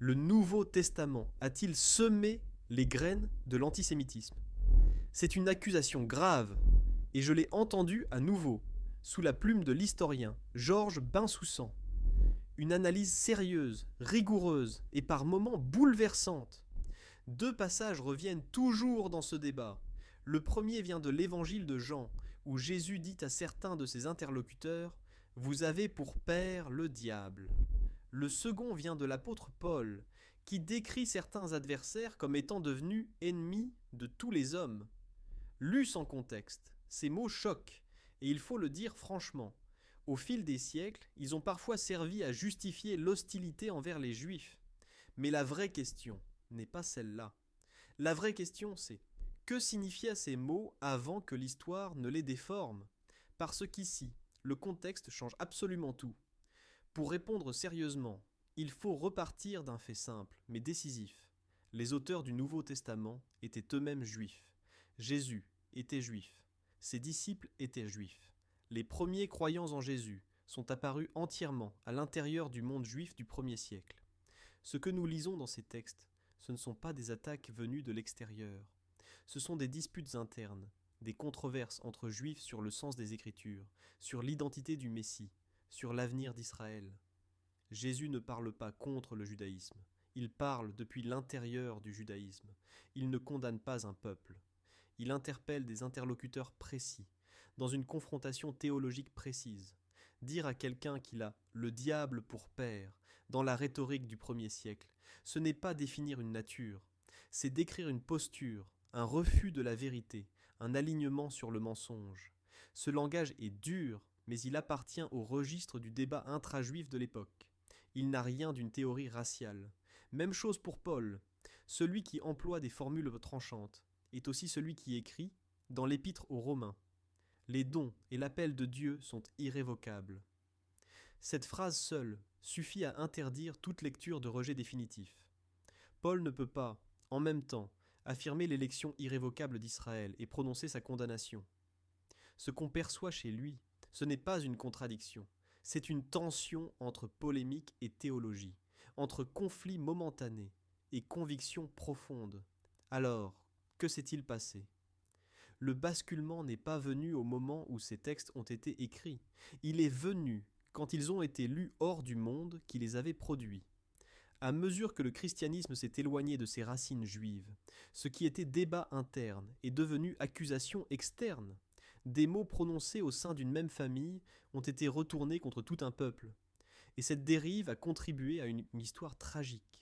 Le Nouveau Testament a-t-il semé les graines de l'antisémitisme? C'est une accusation grave, et je l'ai entendue à nouveau, sous la plume de l'historien Georges Bensoussan. Une analyse sérieuse, rigoureuse et par moments bouleversante. Deux passages reviennent toujours dans ce débat. Le premier vient de l'évangile de Jean, où Jésus dit à certains de ses interlocuteurs « Vous avez pour père le diable ». Le second vient de l'apôtre Paul, qui décrit certains adversaires comme étant devenus ennemis de tous les hommes. Lus sans contexte, ces mots choquent, et il faut le dire franchement. Au fil des siècles, ils ont parfois servi à justifier l'hostilité envers les Juifs. Mais la vraie question n'est pas celle-là. La vraie question, c'est que signifiaient ces mots avant que l'histoire ne les déforme? Parce qu'ici, le contexte change absolument tout. Pour répondre sérieusement, il faut repartir d'un fait simple, mais décisif. Les auteurs du Nouveau Testament étaient eux-mêmes juifs. Jésus était juif. Ses disciples étaient juifs. Les premiers croyants en Jésus sont apparus entièrement à l'intérieur du monde juif du 1er siècle. Ce que nous lisons dans ces textes, ce ne sont pas des attaques venues de l'extérieur. Ce sont des disputes internes, des controverses entre juifs sur le sens des Écritures, sur l'identité du Messie, sur l'avenir d'Israël. Jésus ne parle pas contre le judaïsme, il parle depuis l'intérieur du judaïsme. Il ne condamne pas un peuple. Il interpelle des interlocuteurs précis, dans une confrontation théologique précise. Dire à quelqu'un qu'il a le diable pour père, dans la rhétorique du 1er siècle, ce n'est pas définir une nature, c'est décrire une posture, un refus de la vérité, un alignement sur le mensonge. Ce langage est dur, mais il appartient au registre du débat intra-juif de l'époque. Il n'a rien d'une théorie raciale. Même chose pour Paul. Celui qui emploie des formules tranchantes est aussi celui qui écrit, dans l'épître aux Romains, « Les dons et l'appel de Dieu sont irrévocables ». Cette phrase seule suffit à interdire toute lecture de rejet définitif. Paul ne peut pas, en même temps, affirmer l'élection irrévocable d'Israël et prononcer sa condamnation. Ce qu'on perçoit chez lui, ce n'est pas une contradiction, c'est une tension entre polémique et théologie, entre conflit momentané et conviction profonde. Alors, que s'est-il passé? Le basculement n'est pas venu au moment où ces textes ont été écrits, il est venu quand ils ont été lus hors du monde qui les avait produits. À mesure que le christianisme s'est éloigné de ses racines juives, ce qui était débat interne est devenu accusation externe. Des mots prononcés au sein d'une même famille ont été retournés contre tout un peuple. Et cette dérive a contribué à une histoire tragique.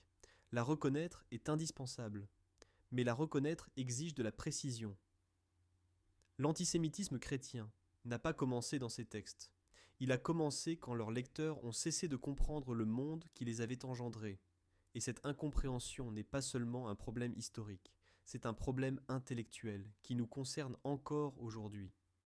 La reconnaître est indispensable, mais la reconnaître exige de la précision. L'antisémitisme chrétien n'a pas commencé dans ces textes. Il a commencé quand leurs lecteurs ont cessé de comprendre le monde qui les avait engendrés. Et cette incompréhension n'est pas seulement un problème historique, c'est un problème intellectuel qui nous concerne encore aujourd'hui.